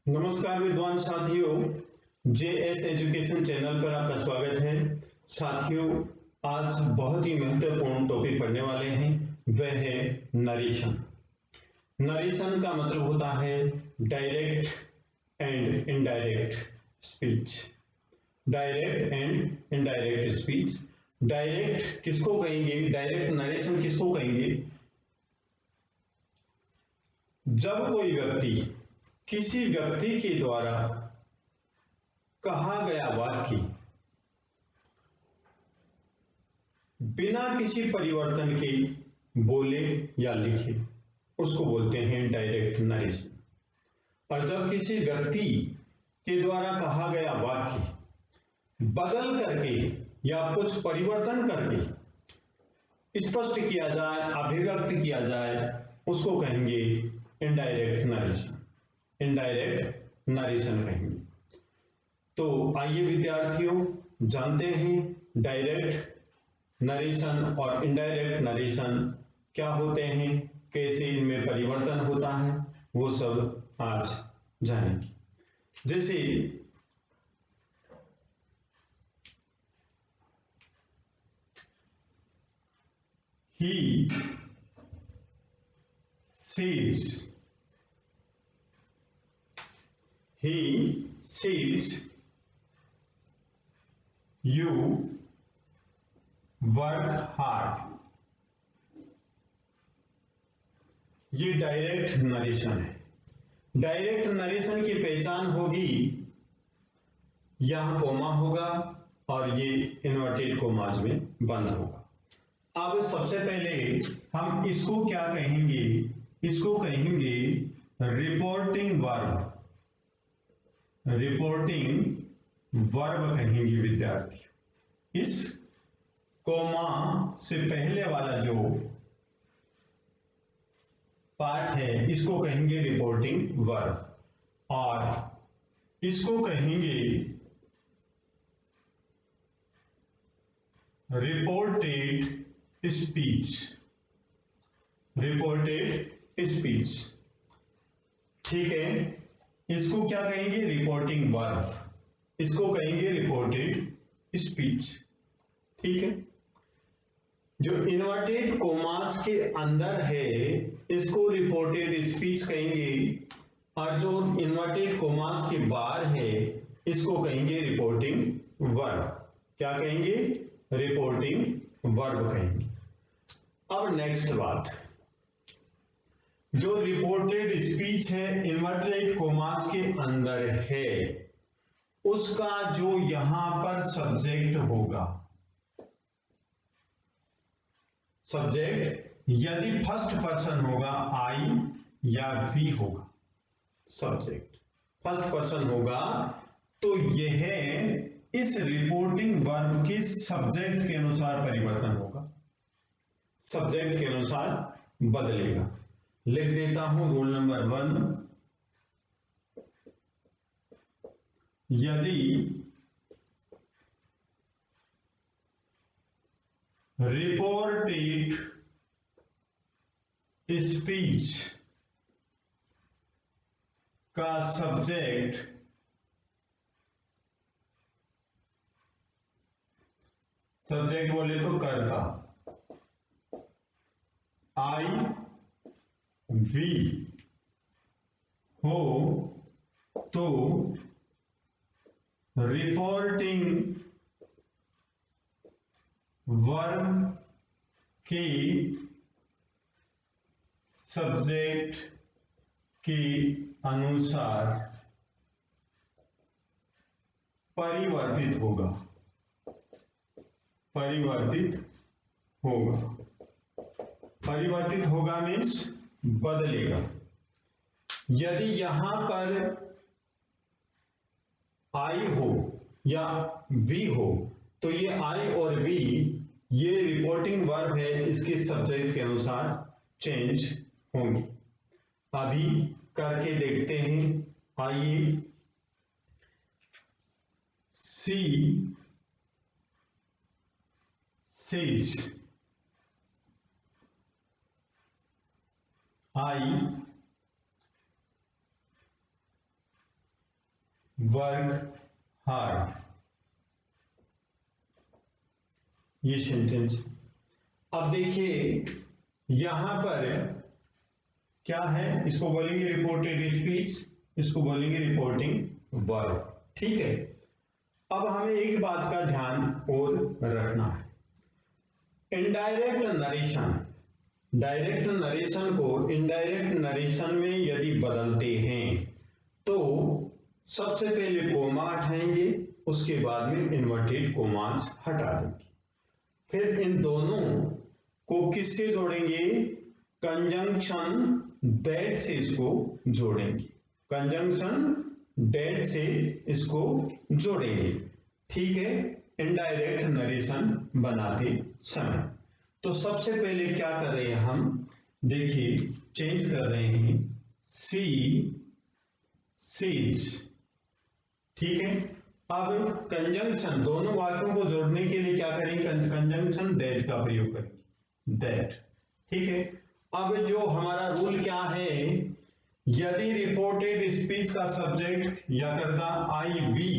नमस्कार विद्वान साथियों, जेएस एजुकेशन चैनल पर आपका स्वागत है। साथियों, आज बहुत ही महत्वपूर्ण टॉपिक पढ़ने वाले हैं, वह है नरेशन। नरेशन का मतलब होता है direct and indirect speech. Direct and indirect speech. Direct किसको कहेंगे, डायरेक्ट नरेशन किसको कहेंगे? जब कोई व्यक्ति किसी व्यक्ति के द्वारा कहा गया वाक्य बिना किसी परिवर्तन के बोले या लिखे, उसको बोलते हैं डायरेक्ट नरेशन। और जब किसी व्यक्ति के द्वारा कहा गया वाक्य बदल करके या कुछ परिवर्तन करके स्पष्ट किया जाए, अभिव्यक्त किया जाए, उसको कहेंगे इनडायरेक्ट नरेशन। इनडायरेक्ट नरेशन कहेंगे। तो आइए विद्यार्थियों, जानते हैं डायरेक्ट नरेशन और इनडायरेक्ट नरेशन क्या होते हैं, कैसे इनमें परिवर्तन होता है, वो सब आज जानेंगे। जैसे he says, he says you work hard, ये डायरेक्ट नरेशन है। डायरेक्ट नरेशन की पहचान होगी, यहां कोमा होगा और ये इन्वर्टेड कोमाज में बंद होगा। अब सबसे पहले हम इसको क्या कहेंगे, इसको कहेंगे रिपोर्टिंग वर्ब। रिपोर्टिंग वर्ब कहेंगे विद्यार्थी। इस कोमा से पहले वाला जो पार्ट है इसको कहेंगे रिपोर्टिंग वर्ब और इसको कहेंगे रिपोर्टेड स्पीच। रिपोर्टेड स्पीच, ठीक है। इसको क्या कहेंगे, रिपोर्टिंग वर्ब, इसको कहेंगे रिपोर्टेड स्पीच, ठीक है। जो इन्वर्टेड कोमास के अंदर है इसको रिपोर्टेड स्पीच कहेंगे और जो इन्वर्टेड कोमास के बाहर है इसको कहेंगे रिपोर्टिंग वर्ब। क्या कहेंगे, रिपोर्टिंग वर्ब कहेंगे। अब नेक्स्ट बात, जो रिपोर्टेड स्पीच है इन्वर्टेड कोमास के अंदर है, उसका जो यहां पर सब्जेक्ट होगा, सब्जेक्ट यदि फर्स्ट पर्सन होगा आई या वी होगा, सब्जेक्ट फर्स्ट पर्सन होगा तो यह इस रिपोर्टिंग वर्ब के सब्जेक्ट के अनुसार परिवर्तन होगा, सब्जेक्ट के अनुसार बदलेगा। लिख देता हूं रूल नंबर 1, यदि रिपोर्टेड स्पीच का सब्जेक्ट बोले तो कर्ता आई वी हो तो रिपोर्टिंग वर्ब के सब्जेक्ट के अनुसार परिवर्तित होगा, परिवर्तित होगा। परिवर्तित होगा मीन्स बदलेगा। यदि यहां पर आई हो या वी हो तो ये आई और वी, ये रिपोर्टिंग वर्ब है, इसके सब्जेक्ट के अनुसार चेंज होंगे। अभी करके देखते हैं, आइए। She says I work hard, ये सेंटेंस। अब देखिए यहां पर क्या है, इसको बोलेंगे रिपोर्टेड स्पीच, इसको बोलेंगे रिपोर्टिंग वर्ब। ठीक है, अब हमें एक बात का ध्यान और रखना है, इनडायरेक्ट नरेशन, डायरेक्ट नरेशन को इनडायरेक्ट नरेशन में यदि बदलते हैं तो सबसे पहले कोमा हटाएंगे, उसके बाद में इन्वर्टेड कोमास हटा देंगे, फिर इन दोनों को किससे जोड़ेंगे, कंजंक्शन दैट से इसको जोड़ेंगे, कंजंक्शन दैट से इसको जोड़ेंगे। ठीक है, इनडायरेक्ट नरेशन बनाते समय तो सबसे पहले क्या कर रहे हैं हम, देखिए चेंज कर रहे हैं, सी सीज। ठीक है, अब कंजंक्शन दोनों वाक्यों को जोड़ने के लिए क्या करेंगे, कंजंक्शन दैट का प्रयोग करेंगे, दैट। ठीक है, अब जो हमारा रूल क्या है, यदि रिपोर्टेड स्पीच का सब्जेक्ट या कर्ता आई वी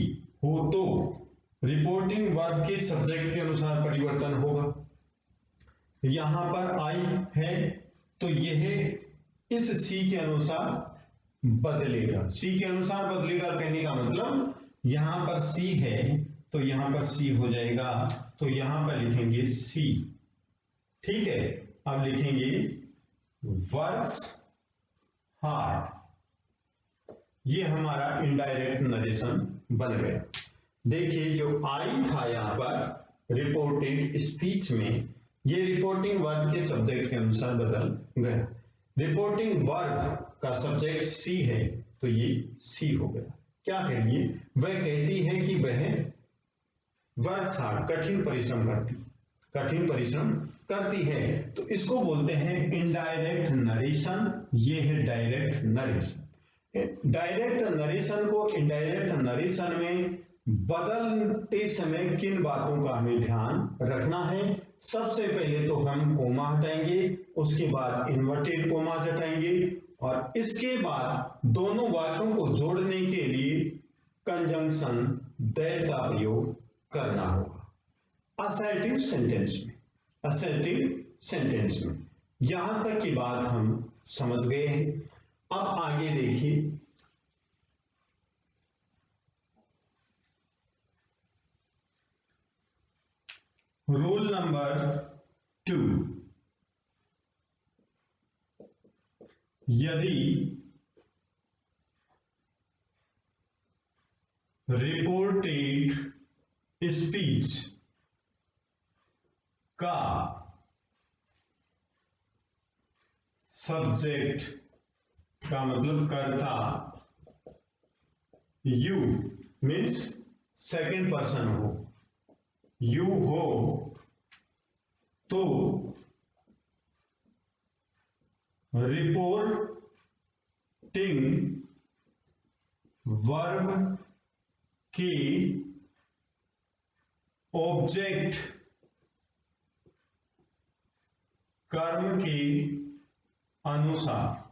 हो तो रिपोर्टिंग वर्ब के सब्जेक्ट के अनुसार परिवर्तन होगा। यहां पर आई है तो यह इस सी के अनुसार बदलेगा, सी के अनुसार बदलेगा कहने का मतलब यहां पर सी है तो यहां पर सी हो जाएगा, तो यहां पर लिखेंगे सी। ठीक है, अब लिखेंगे वर्क्स हार्ड, ये हमारा इनडायरेक्ट नरेशन बन गया। देखिए जो आई था यहां पर रिपोर्टेड स्पीच में, ये रिपोर्टिंग वर्ब के सब्जेक्ट के अनुसार बदल गया, रिपोर्टिंग वर्ब का सब्जेक्ट सी है तो ये सी हो गया। क्या करिए, वह कहती है कि वह वर्क्स हार्ड, कठिन परिश्रम करती, कठिन परिश्रम करती है, तो इसको बोलते हैं इनडायरेक्ट नरेशन, ये है डायरेक्ट नरेशन। डायरेक्ट नरेशन को इनडायरेक्ट नरेशन में बदलते समय किन बातों का हमें ध्यान रखना है, सबसे पहले तो हम कोमा हटाएंगे, उसके बाद इन्वर्टेड कोमा हटाएंगे और इसके बाद दोनों वाक्यों को जोड़ने के लिए कंजंक्शन दैट का प्रयोग करना होगा असर्टिव सेंटेंस में, असर्टिव सेंटेंस में। यहां तक की बात हम समझ गए हैं। अब आगे देखिए, रूल नंबर 2, यदि रिपोर्टेड स्पीच का सब्जेक्ट का मतलब कर्ता यू मीन्स सेकंड पर्सन हो, यू हो तो रिपोर्टिंग वर्ब के ऑब्जेक्ट कर्म के अनुसार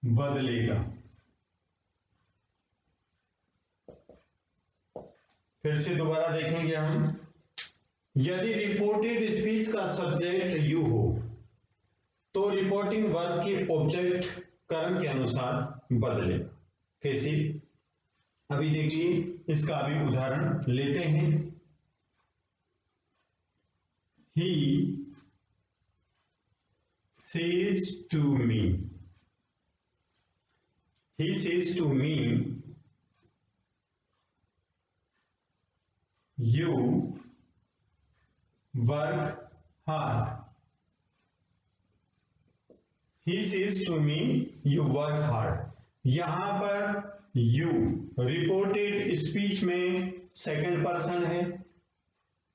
बदलेगा। फिर से दोबारा देखेंगे हम, यदि रिपोर्टेड स्पीच का सब्जेक्ट यू हो तो रिपोर्टिंग वर्ब के ऑब्जेक्ट कर्म के अनुसार बदलेगा। कैसे, अभी देखिए इसका अभी उदाहरण लेते हैं। He says to me, he says to me, you work hard. He says to me, you work hard. यहां पर you रिपोर्टेड स्पीच में सेकंड पर्सन है।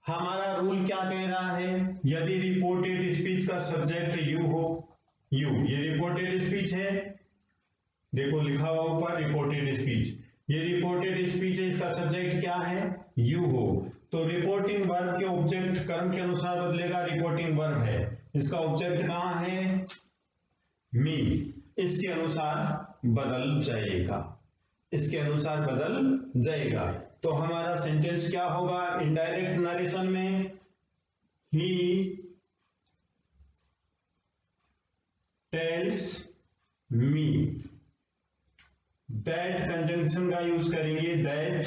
हमारा रूल क्या कह रहा है, यदि रिपोर्टेड स्पीच का सब्जेक्ट यू हो, यू ये रिपोर्टेड स्पीच है, देखो लिखा हुआ ऊपर रिपोर्टेड स्पीच, ये रिपोर्टेड स्पीच है, इसका सब्जेक्ट क्या है यू हो तो रिपोर्टिंग वर्ब के ऑब्जेक्ट कर्म के अनुसार बदलेगा। रिपोर्टिंग वर्ब है, इसका ऑब्जेक्ट कहां है मी, इसके अनुसार बदल जाएगा, इसके अनुसार बदल जाएगा। तो हमारा सेंटेंस क्या होगा इनडायरेक्ट नरेशन में, he tells me, that conjunction का यूज करेंगे, दैट।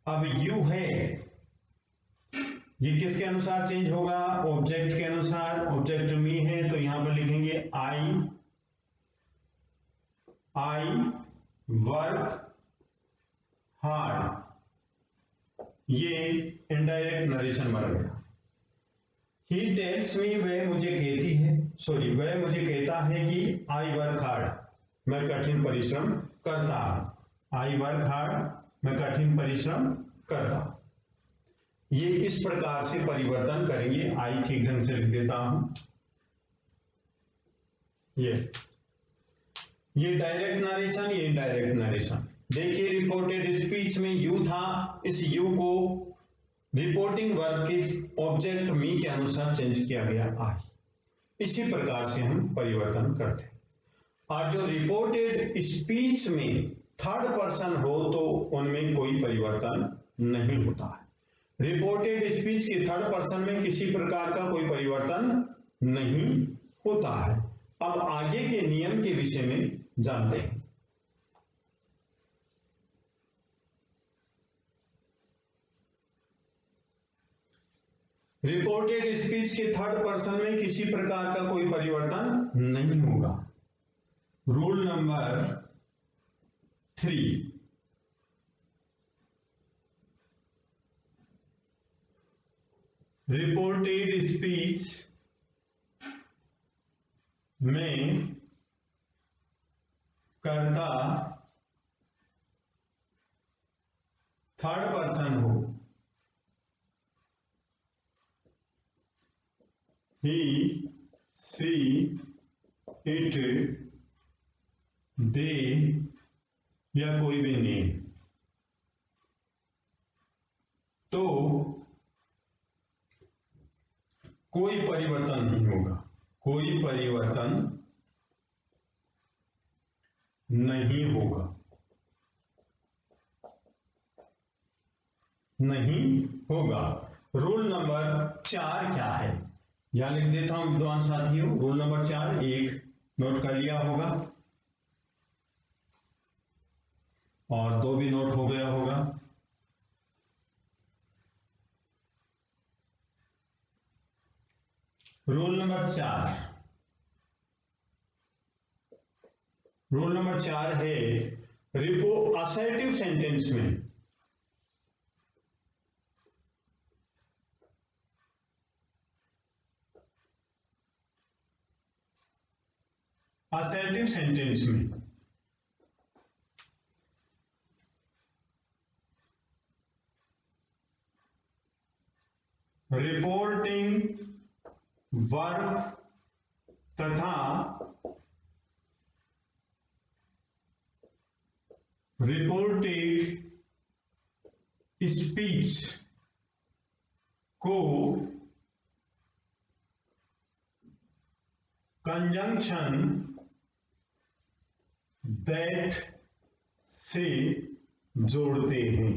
अब यू है, ये किसके अनुसार चेंज होगा, ऑब्जेक्ट के अनुसार। ऑब्जेक्ट मी है तो यहां पर लिखेंगे आई वर्क हार्ड, ये इनडायरेक्ट नरेशन बन गया। ही टेल्स मी, वह मुझे कहती है, सॉरी वह मुझे कहता है कि आई वर्क हार्ड, मैं कठिन परिश्रम करता हूं। आई वर्क हार्ड, मैं कठिन परिश्रम करता हूं। ये इस प्रकार से परिवर्तन करेंगे। आई ठीक ढंग से लिख देता हूं। ये डायरेक्ट नरेशन, ये इनडायरेक्ट नरेशन। देखिए रिपोर्टेड स्पीच में यू था, इस यू को रिपोर्टिंग वर्ब के ऑब्जेक्ट मी के अनुसार चेंज किया गया आई। इसी प्रकार से हम परिवर्तन करते हैं। और जो रिपोर्टेड स्पीच में थर्ड पर्सन हो तो उनमें कोई परिवर्तन नहीं होता है। रिपोर्टेड स्पीच के थर्ड पर्सन में किसी प्रकार का कोई परिवर्तन नहीं होता है। अब आगे के नियम के विषय में जानते हैं। रिपोर्टेड स्पीच के थर्ड पर्सन में किसी प्रकार का कोई परिवर्तन नहीं होगा। रूल नंबर 3, रिपोर्टेड स्पीच में कर्ता थर्ड पर्सन हो, ही सी इट दे या कोई भी नेम, तो कोई परिवर्तन नहीं होगा, कोई परिवर्तन नहीं होगा, नहीं होगा। रूल नंबर 4 क्या है, यहां लिख देता हूं विद्वान साथियों। रूल नंबर 4 एक नोट कर लिया होगा और 2 भी नोट हो गया होगा। रूल नंबर 4, रूल नंबर 4 है असर्टिव सेंटेंस में असर्टिव सेंटेंस में रिपोर्टिंग वर्ब तथा रिपोर्टेड स्पीच को कंजंक्शन दैट से जोड़ते हैं,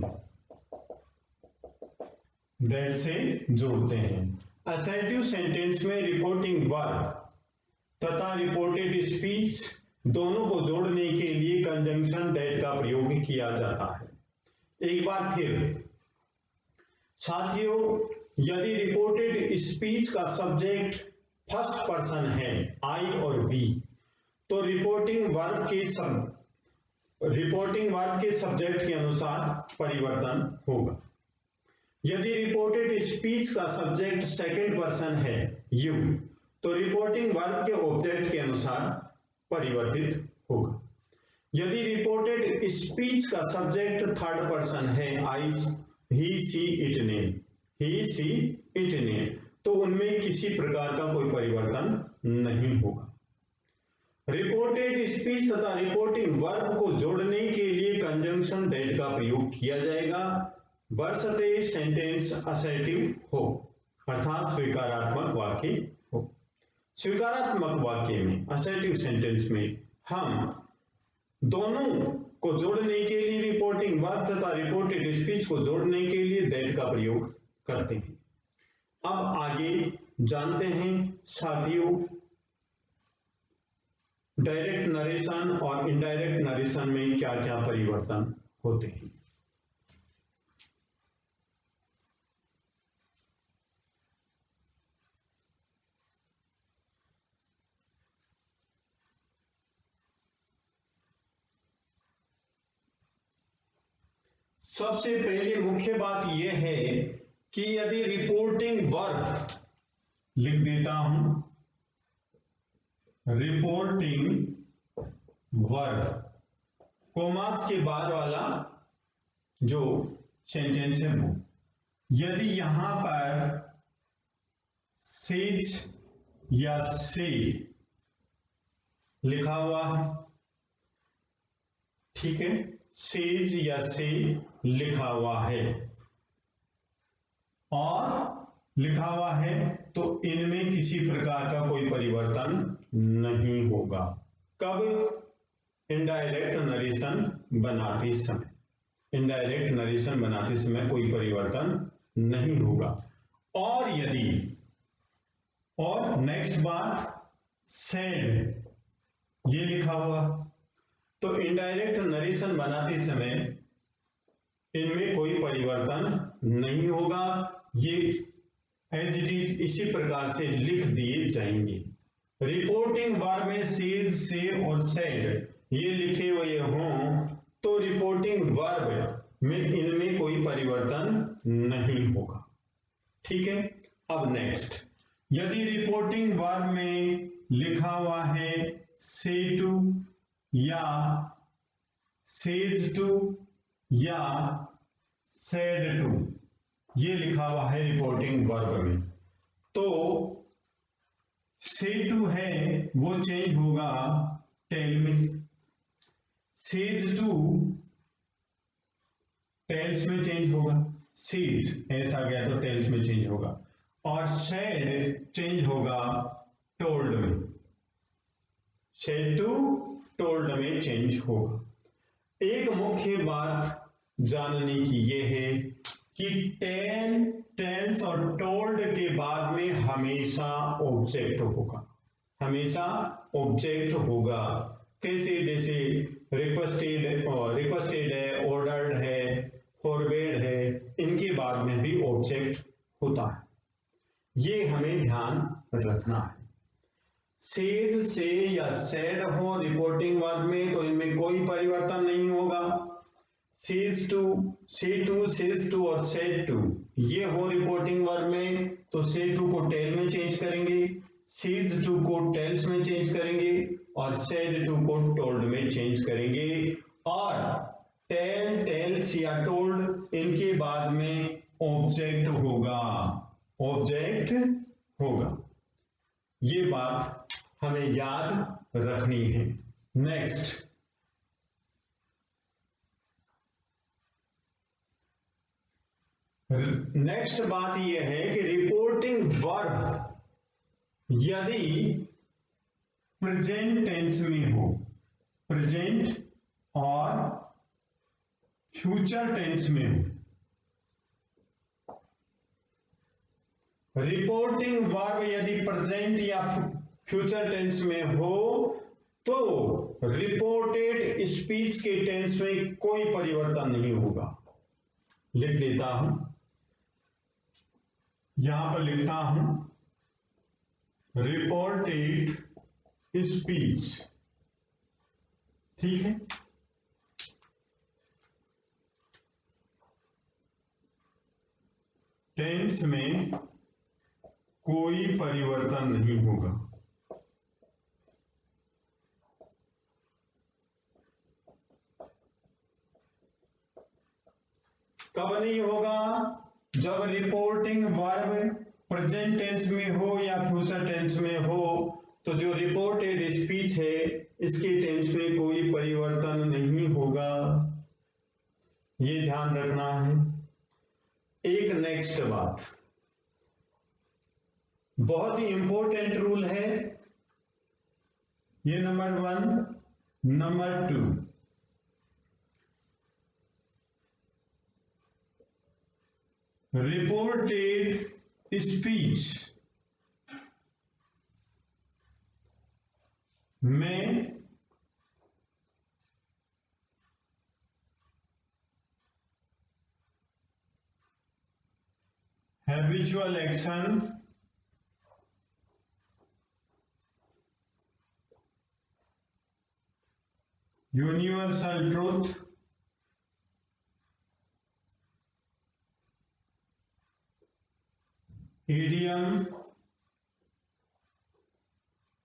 दैट से जोड़ते हैं। असर्टिव सेंटेंस में रिपोर्टिंग वर्ब तथा रिपोर्टेड स्पीच दोनों को जोड़ने के लिए कंजंक्शन दैट का प्रयोग किया जाता है। एक बार फिर साथियों, यदि रिपोर्टेड स्पीच का सब्जेक्ट फर्स्ट पर्सन है आई और वी, तो रिपोर्टिंग वर्ब के सब्जेक्ट के अनुसार परिवर्तन होगा। यदि रिपोर्टेड स्पीच का सब्जेक्ट सेकंड पर्सन है यू, तो रिपोर्टिंग वर्ब के ऑब्जेक्ट के अनुसार परिवर्तित होगा। यदि रिपोर्टेड स्पीच का सब्जेक्ट थर्ड पर्सन है I, he she it name, he she it name, तो उनमें किसी प्रकार का कोई परिवर्तन नहीं होगा। रिपोर्टेड स्पीच तथा रिपोर्टिंग वर्ब को जोड़ने के लिए कंजंक्शन दैट का प्रयोग किया जाएगा, बशर्ते सेंटेंस असर्टिव हो, अर्थात स्वीकारात्मक वाक्य हो। स्वीकारात्मक वाक्य में, असर्टिव सेंटेंस में हम दोनों को जोड़ने के लिए रिपोर्टिंग वर्ब तथा रिपोर्टेड स्पीच को जोड़ने के लिए दैट का प्रयोग करते हैं। अब आगे जानते हैं साथियों, डायरेक्ट नरेशन और इनडायरेक्ट नरेशन में क्या क्या परिवर्तन होते हैं। सबसे पहले मुख्य बात यह है कि यदि रिपोर्टिंग वर्ब, लिख देता हूं, रिपोर्टिंग वर्ब कोमास के बाद वाला जो सेंटेंस है वो, यदि यहां पर सेज या से लिखा हुआ है, ठीक है, सेज या से लिखा हुआ है और लिखा हुआ है तो इनमें किसी प्रकार का कोई परिवर्तन नहीं होगा। कब? इनडायरेक्ट नरेशन बनाते समय, इनडायरेक्ट नरेशन बनाते समय कोई परिवर्तन नहीं होगा। और यदि, और नेक्स्ट बात, सेड ये लिखा हुआ तो इनडायरेक्ट नरेशन बनाते समय इनमें कोई परिवर्तन नहीं होगा, ये एज इट इज इसी प्रकार से लिख दिए जाएंगे। रिपोर्टिंग वर्ब में सेज, से और सेड ये लिखे हुए हों तो रिपोर्टिंग वर्ब में इनमें कोई परिवर्तन नहीं होगा, ठीक है। अब नेक्स्ट, यदि रिपोर्टिंग वर्ब में लिखा हुआ है से टू या सेज टू या सेड टू, ये लिखा हुआ है रिपोर्टिंग वर्ब में, तो से टू है वो चेंज होगा टेल में, सेज टू टेल्स में चेंज होगा, सेज ऐसा गया तो टेल्स में चेंज होगा, और सेड चेंज होगा टोल्ड में, सेड टू टोल्ड में चेंज होगा। एक मुख्य बात जानने की यह है कि टेल, टेल्स और टोल्ड के बाद में हमेशा ऑब्जेक्ट होगा, हमेशा ऑब्जेक्ट होगा। कैसे? जैसे रिक्वेस्टेड है, ऑर्डर्ड है, फॉरबेड है, इनके बाद में भी ऑब्जेक्ट होता है, ये हमें ध्यान रखना है। सेज, से या सेड हो रिपोर्टिंग वर्ब में तो इनमें कोई परिवर्तन नहीं होगा। सेज टू, से टू, सेज टू और सेड टू ये हो रिपोर्टिंग वर्ब में तो से टू को टेल में चेंज करेंगे, सेज टू को टेल्स में चेंज करेंगे और सेड टू को टोल्ड में चेंज करेंगे। और टेल, टेल्स या टोल्ड इनके बाद में ऑब्जेक्ट होगा, ऑब्जेक्ट होगा, ये बात हमें याद रखनी है। नेक्स्ट, नेक्स्ट बात यह है कि रिपोर्टिंग वर्ब यदि प्रेजेंट टेंस में हो, प्रेजेंट और फ्यूचर टेंस में हो, रिपोर्टिंग वर्ब यदि प्रेजेंट या फ्यूचर टेंस में हो तो रिपोर्टेड स्पीच के टेंस में कोई परिवर्तन नहीं होगा। लिख देता हूं, यहां पर लिखता हूं रिपोर्टेड स्पीच, ठीक है। टेंस में कोई परिवर्तन नहीं होगा। कब नहीं होगा? जब रिपोर्टिंग वर्ब प्रेजेंट टेंस में हो या फ्यूचर टेंस में हो तो जो रिपोर्टेड स्पीच है इसके टेंस में कोई परिवर्तन नहीं होगा, ये ध्यान रखना है। एक नेक्स्ट बात, बहुत ही इंपॉर्टेंट रूल है ये, नंबर 1। नंबर 2, रिपोर्टेड स्पीच में habitual action universal truth idiom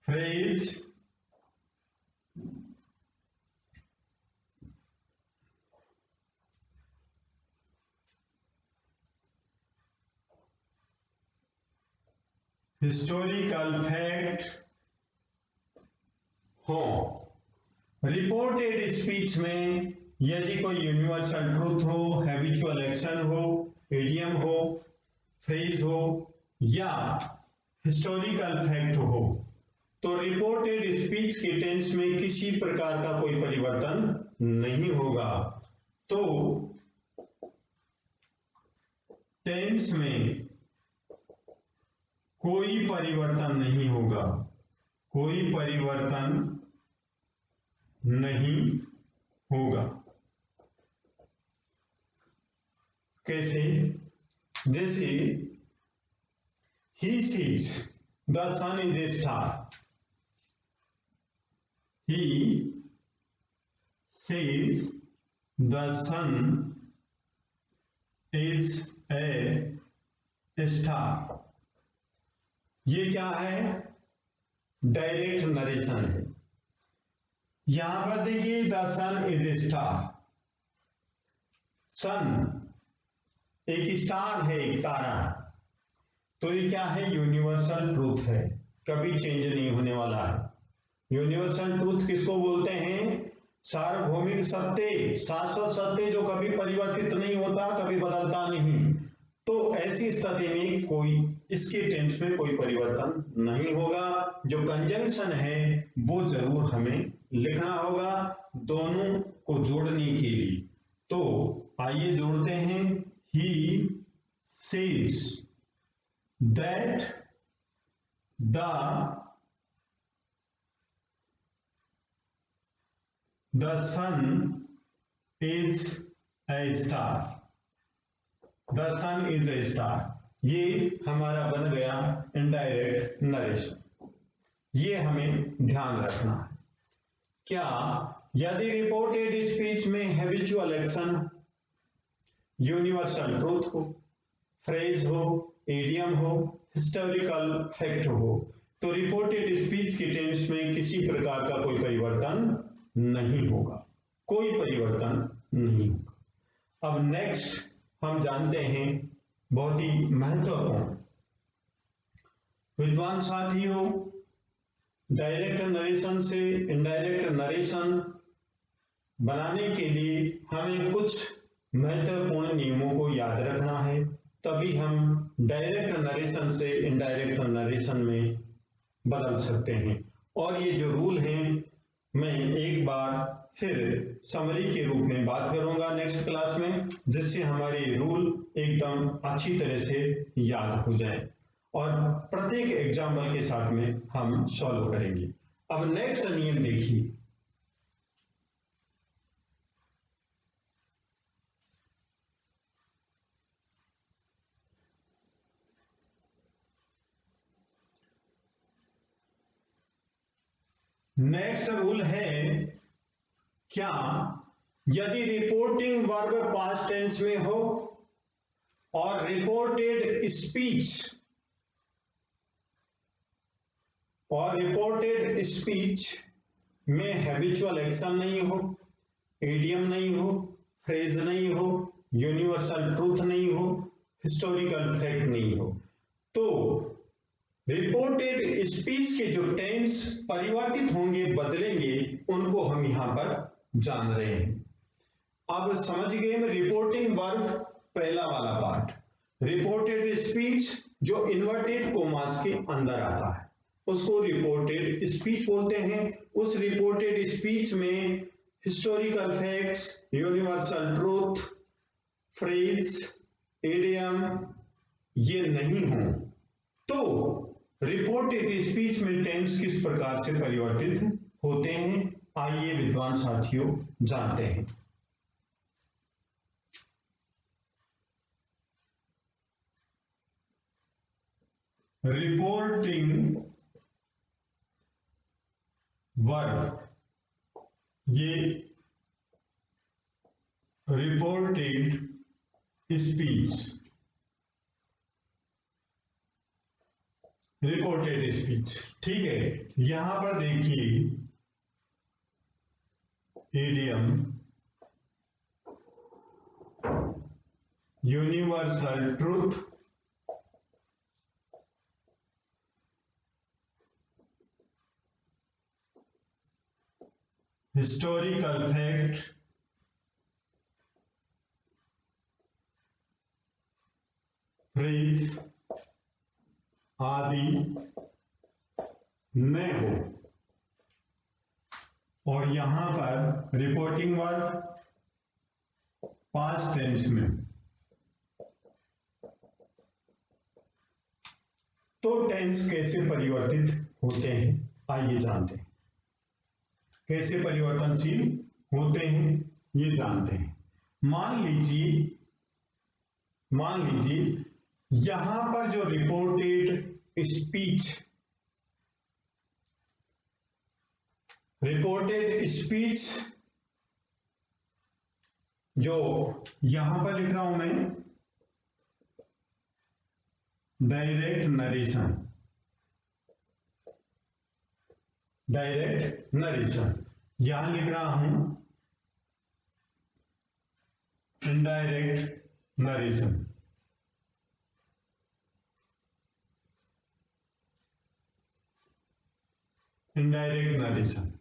phrase historical fact हो। रिपोर्टेड स्पीच में यदि कोई यूनिवर्सल ट्रूथ हो, हैबिचुअल एक्शन हो, इडियम हो, फ्रेज हो या हिस्टोरिकल फैक्ट हो, तो रिपोर्टेड स्पीच के टेंस में किसी प्रकार का कोई परिवर्तन नहीं होगा। तो टेंस में कोई परिवर्तन नहीं होगा, कोई परिवर्तन नहीं होगा। कैसे? जैसे he says the sun is a star, he says the sun is a star. ये क्या है? डायरेक्ट नरेशन है। यहां पर देखिए the sun is a star, sun एक स्टार है, एक तारा है, तो ये क्या है? यूनिवर्सल ट्रूथ है, कभी चेंज नहीं होने वाला है। यूनिवर्सल ट्रूथ किसको बोलते हैं? सार्वभौमिक सत्य, शाश्वत सत्य जो कभी परिवर्तित नहीं होता, कभी बदलता नहीं। तो ऐसी स्थिति में कोई इसके टेंस में कोई परिवर्तन नहीं होगा। जो कंजंक्शन है वो जरूर हमें लिखना होगा दोनों को जोड़ने के लिए। तो आइए जोड़ते हैं। He says that the sun is a star, the sun is a star. ये हमारा बन गया इनडायरेक्ट नरेशन। ये हमें ध्यान रखना है। क्या यदि रिपोर्टेड स्पीच में हैबिचुअल एक्शन, यूनिवर्सल ट्रूथ हो, फ्रेज हो, इडियम हो, हिस्टोरिकल फैक्ट हो, तो रिपोर्टेड स्पीच के टेंस में किसी प्रकार का कोई परिवर्तन नहीं होगा, कोई परिवर्तन नहीं होगा। अब नेक्स्ट हम जानते हैं बहुत ही महत्वपूर्ण, विद्वान साथियों, डायरेक्ट नरेशन से इनडायरेक्ट नरेशन बनाने के लिए हमें कुछ महत्वपूर्ण नियमों को याद रखना है, तभी हम डायरेक्ट नरेशन से इनडायरेक्ट नरेशन में बदल सकते हैं। और ये जो रूल हैं मैं एक बार फिर समरी के रूप में बात करूंगा नेक्स्ट क्लास में, जिससे हमारे रूल एकदम अच्छी तरह से याद हो जाए और प्रत्येक एग्जाम्पल के साथ में हम सॉल्व करेंगे। अब नेक्स्ट नियम देखिए। नेक्स्ट रूल है, क्या यदि रिपोर्टिंग वर्ब पास्ट टेंस में हो और रिपोर्टेड स्पीच में हैबिचुअल एक्शन नहीं हो, इडियम नहीं हो, फ्रेज नहीं हो, यूनिवर्सल ट्रूथ नहीं हो, हिस्टोरिकल फैक्ट नहीं हो, तो रिपोर्टेड स्पीच के जो टेंस परिवर्तित होंगे, बदलेंगे, उनको हम यहां पर जान रहे हैं। अब समझ गए हम रिपोर्टिंग वर्ब पहला वाला पार्ट। रिपोर्टेड स्पीच जो इन्वर्टेड कोमास के अंदर आता है उसको रिपोर्टेड स्पीच बोलते हैं। उस रिपोर्टेड स्पीच में historical facts, universal truth, phrase, idiom ये नहीं हो तो रिपोर्टेड स्पीच में टेंस किस प्रकार से परिवर्तित होते हैं, आइए विद्वान साथियों जानते हैं। रिपोर्टिंग वर्ब, ये रिपोर्टेड स्पीच, रिपोर्टेड स्पीच, ठीक है। यहां पर देखिए idiom, universal truth, historical fact, phrase आदि में हो। और यहां पर रिपोर्टिंग वर्ब पास्ट टेंस में। तो टेंस कैसे परिवर्तित होते हैं, आइए जानते हैं। कैसे परिवर्तनशील होते हैं ये जानते हैं। मान लीजिए यहां पर जो रिपोर्टेड स्पीच जो यहां पर लिख रहा हूं मैं, डायरेक्ट नरेशन, यहां लिख रहा हूं indirect narration. Indirect narration,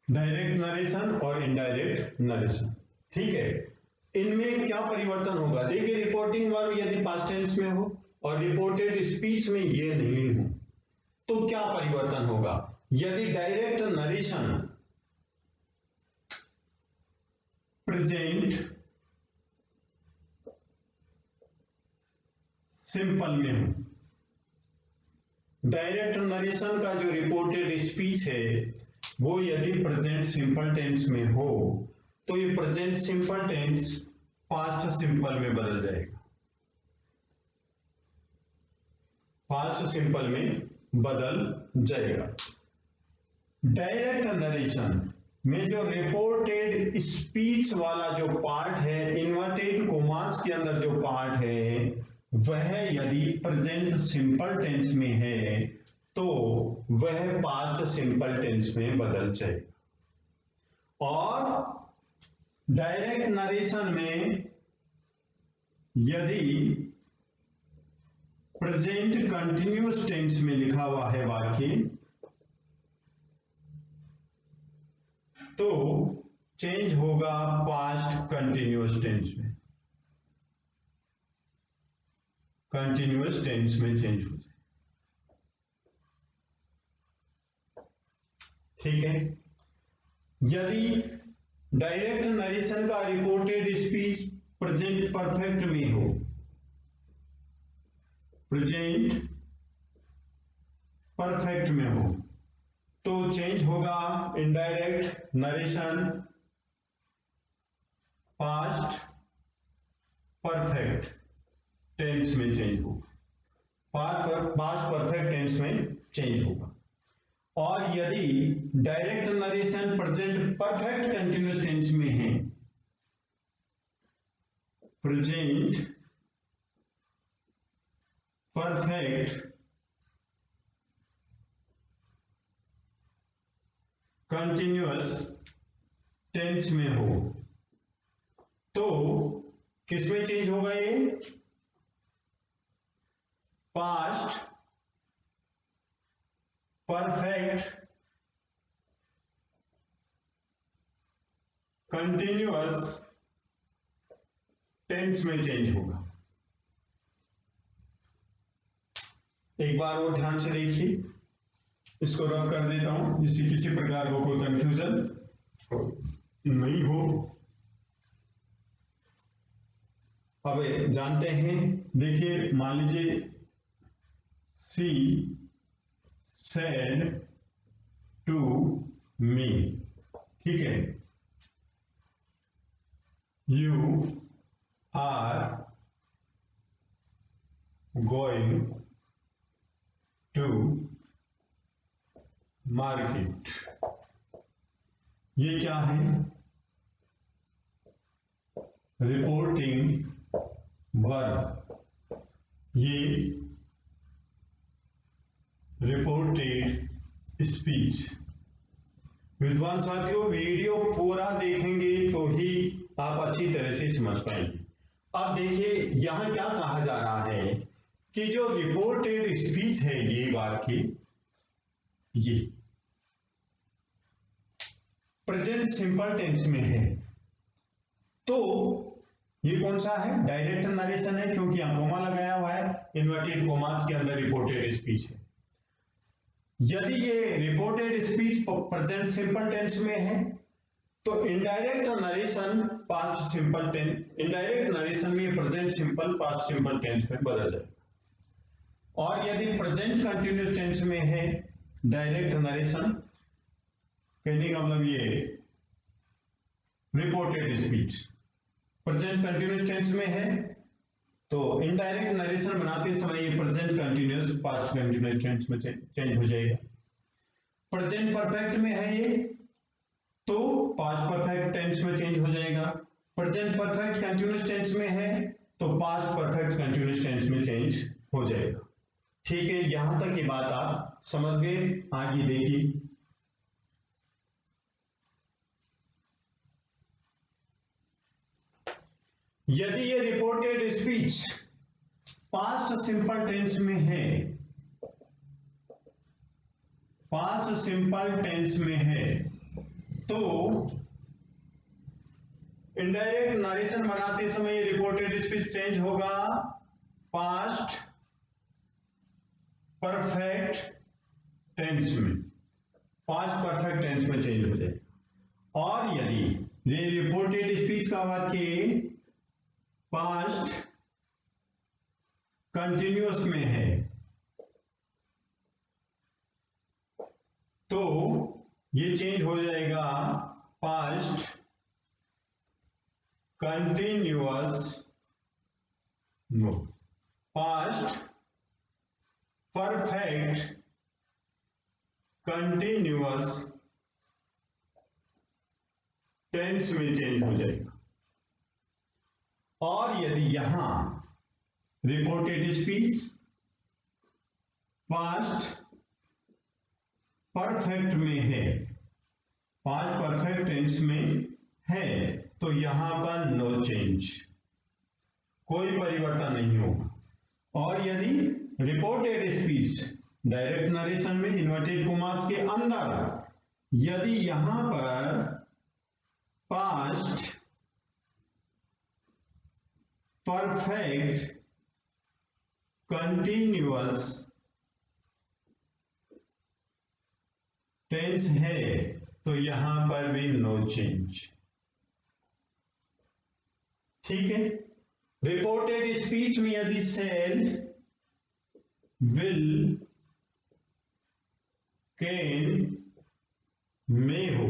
direct narration और इनडायरेक्ट नरेशन, ठीक है। इनमें क्या परिवर्तन होगा, देखिए रिपोर्टिंग वर्ब यदि पास्ट टेंस में हो और रिपोर्टेड स्पीच में ये नहीं हो तो क्या परिवर्तन होगा। यदि डायरेक्ट नरेशन प्रेजेंट सिंपल में हो, डायरेक्ट नरेशन का जो रिपोर्टेड स्पीच है वो यदि प्रेजेंट सिंपल टेंस में हो तो ये present simple tense past simple में बदल जाएगा, पास्ट सिंपल में बदल जाएगा। डायरेक्ट नरेशन में जो रिपोर्टेड स्पीच वाला जो पार्ट है, इन्वर्टेड कोमास के अंदर जो पार्ट है, वह यदि प्रेजेंट सिंपल टेंस में है तो वह पास्ट सिंपल टेंस में बदल जाएगा। और डायरेक्ट नरेशन में यदि प्रेजेंट कंटिन्यूअस टेंस में लिखा हुआ है वाक्य तो चेंज होगा पास्ट कंटिन्यूअस टेंस में, कंटिन्यूअस टेंस में चेंज हो जाए, ठीक है। यदि डायरेक्ट नरेशन का रिपोर्टेड स्पीच प्रेजेंट परफेक्ट में हो, प्रेजेंट परफेक्ट में हो तो चेंज होगा indirect narration past perfect tense में चेंज होगा, पास्ट परफेक्ट टेंस में चेंज होगा। और यदि direct narration present perfect continuous tense में है, प्रेजेंट परफेक्ट कंटिन्यूअस टेंस में हो तो किसमें चेंज होगा, ये पास्ट परफेक्ट कंटिन्यूअस टेंस में चेंज होगा। एक बार वो ध्यान से देखिए, इसको रफ कर देता हूं जिससे किसी प्रकार को कोई कंफ्यूजन हो। नहीं हो। अब जानते हैं, देखिए मान लीजिए सी सेड टू मी, ठीक है, you are going to market. ये क्या है? Reporting verb. ये रिपोर्टेड स्पीच। विद्वान साथियों, वीडियो पूरा देखेंगे तो ही आप अच्छी तरह से समझ पाएंगे। अब देखिए यहां क्या कहा जा रहा है कि जो रिपोर्टेड स्पीच है ये वाक्य, ये प्रेजेंट सिंपल टेंस में है। तो ये कौन सा है? डायरेक्ट नरेशन है, क्योंकि यहां कोमा लगाया हुआ है, इन्वर्टेड कोमास के अंदर रिपोर्टेड स्पीच है। यदि ये reported speech present simple tense में है तो indirect narration past simple tense, indirect narration में present simple past simple tense में बदल जाए। और यदि प्रेजेंट कंटिन्यूअस टेंस में है डायरेक्ट नरेशन, कहने का मतलब ये reported speech present continuous tense में है तो इनडायरेक्ट नरेशन बनाते समय ये present continuous past continuous tense में चेंज हो जाएगा। प्रेजेंट परफेक्ट में है ये तो पास्ट परफेक्ट टेंस में चेंज हो जाएगा। प्रेजेंट परफेक्ट कंटिन्यूअस टेंस में है तो पास्ट परफेक्ट कंटिन्यूअस टेंस में चेंज हो जाएगा। ठीक है, यहां तक की बात आप समझ गए। आगे देखिए, यदि ये reported speech past simple tense में है, पास्ट सिंपल टेंस में है तो इनडायरेक्ट नरेशन बनाते समय ये रिपोर्टेड स्पीच चेंज होगा पास्ट परफेक्ट टेंस में, पास्ट परफेक्ट टेंस में चेंज हो जाएगा। और यदि ये रिपोर्टेड स्पीच का वाक्य पास्ट कंटिन्यूअस में है तो ये चेंज हो जाएगा past continuous, no, past perfect continuous tense में चेंज हो जाएगा। और यदि यहां रिपोर्टेड स्पीच पास्ट परफेक्ट में है, पास्ट परफेक्ट टेंस में है तो यहां पर नो चेंज, कोई परिवर्तन नहीं होगा। और यदि रिपोर्टेड स्पीच डायरेक्ट नरेशन में इन्वर्टेड कोमास के अंदर, यदि यहां पर पास्ट परफेक्ट कंटिन्यूअस टेंस है तो यहां पर भी नो चेंज। ठीक है, रिपोर्टेड स्पीच में यदि सेल, विल, कैन, मे हो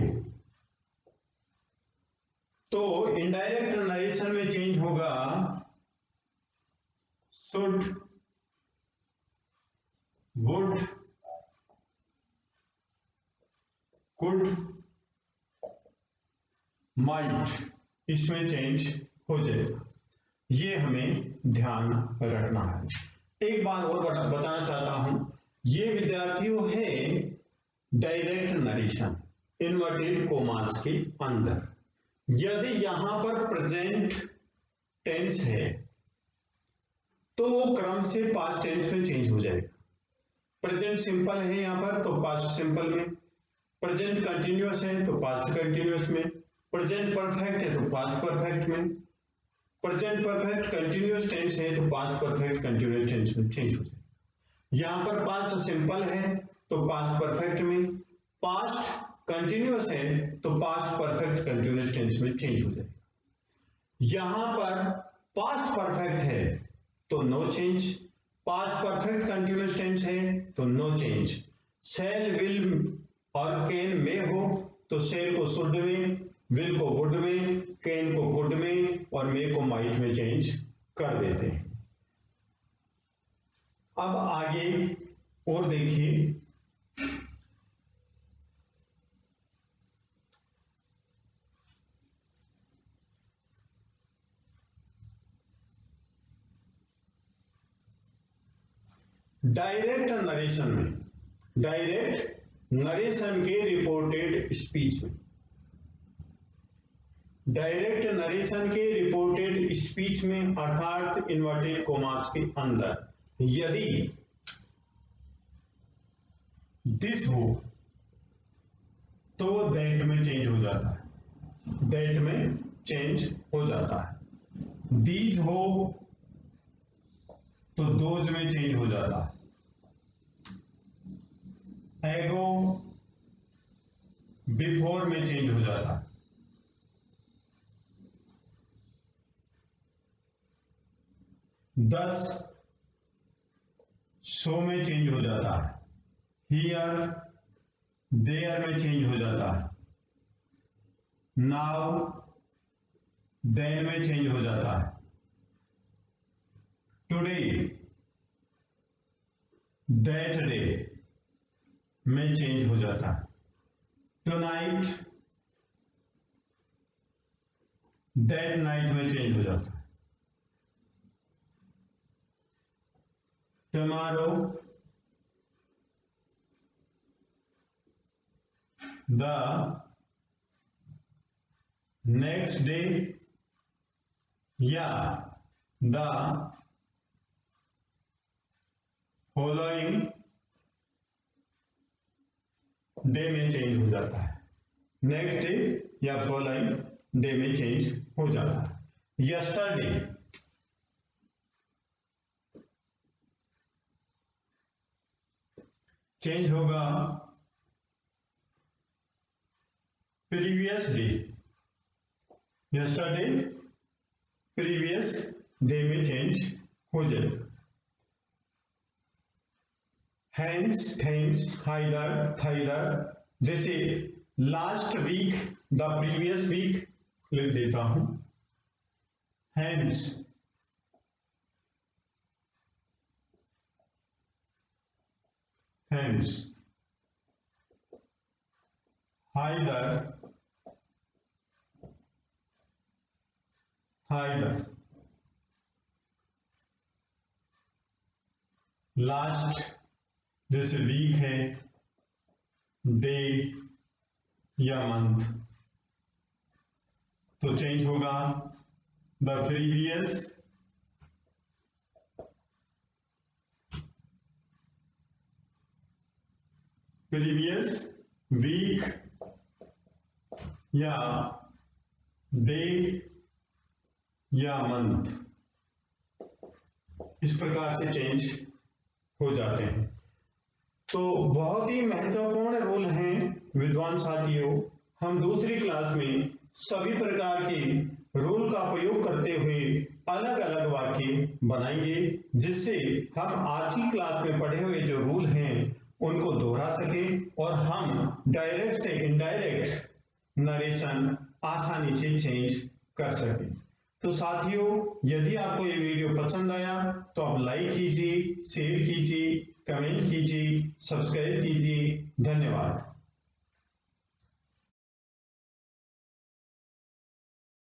तो इनडायरेक्ट नरेशन में चेंज होगा शुड, वुड, कुड, माइट, इसमें चेंज हो जाएगा। ये हमें ध्यान रखना है। एक बात और बताना चाहता हूं, ये विद्यार्थियों है डायरेक्ट नरेशन इन्वर्टेड कोमास के अंदर। यदि यहां पर प्रेजेंट टेंस है तो वो क्रम से पास्ट टेंस में चेंज हो जाएगा। प्रेजेंट सिंपल है यहां पर तो पास्ट सिंपल में, प्रेजेंट कंटिन्यूअस है तो पास्ट कंटिन्यूअस में, प्रेजेंट परफेक्ट है तो पास्ट परफेक्ट में, प्रेजेंट परफेक्ट कंटिन्यूअस टेंस है तो पास्ट परफेक्ट कंटिन्यूअस टेंस में चेंज हो जाएगा। यहां पर पास्ट सिंपल है तो पास्ट परफेक्ट में, पास्ट कंटिन्यूअस है तो पास्ट परफेक्ट कंटिन्यूअस टेंस में चेंज हो जाएगा। यहां पर पास्ट परफेक्ट है तो no change, past perfect continuous tense है तो नो चेंज। शैल, विल और कैन में हो तो शैल को शुड में, विल को वुड में, कैन को कुड में और मे को माइट में चेंज कर देते हैं। अब आगे और देखिए, डायरेक्ट नरेशन में, डायरेक्ट नरेशन के रिपोर्टेड स्पीच में, डायरेक्ट नरेशन के रिपोर्टेड स्पीच में अर्थात इन्वर्टेड कोमास के अंदर यदि दिस हो तो दैट में चेंज हो जाता है, दैट में चेंज हो जाता है। दीज हो तो दोज में चेंज हो जाता है। एगो, बिफोर में चेंज हो जाता है। दस, सो में चेंज हो जाता है। हियर, देयर में चेंज हो जाता है। नाउ, देन में चेंज हो जाता है। टुडे, दैट डे में चेंज हो जाता है। टुनाइट, दैट नाइट में चेंज हो जाता है। टुमारो, द नेक्स्ट डे या द फॉलोइंग डे में चेंज हो जाता है। नेक्स्ट डे या फॉलोइंग डे में चेंज हो जाता है। यस्टरडे, चेंज होगा previous day, yesterday previous day में चेंज हो जाएगा। हैंस, थैंक्स, हाइदर, थाइदर, जैसे last week, the previous week लिख देता हूं। Hence, hence, Haider, Haider, last जैसे वीक है, डे या मंथ तो चेंज होगा द प्रीवियस वीक या डे या मंथ, इस प्रकार से चेंज हो जाते हैं। तो बहुत ही महत्वपूर्ण रूल हैं विद्वान साथियों। हम दूसरी क्लास में सभी प्रकार के रूल का प्रयोग करते हुए अलग अलग वाक्य बनाएंगे, जिससे हम आज की क्लास में पढ़े हुए जो रूल हैं उनको दोहरा सके और हम डायरेक्ट से इनडायरेक्ट नरेशन आसानी से चेंज कर सकें। तो साथियों, यदि आपको ये वीडियो पसंद आया तो आप लाइक कीजिए, शेयर कीजिए, कमेंट कीजिए, सब्सक्राइब कीजिए। धन्यवाद।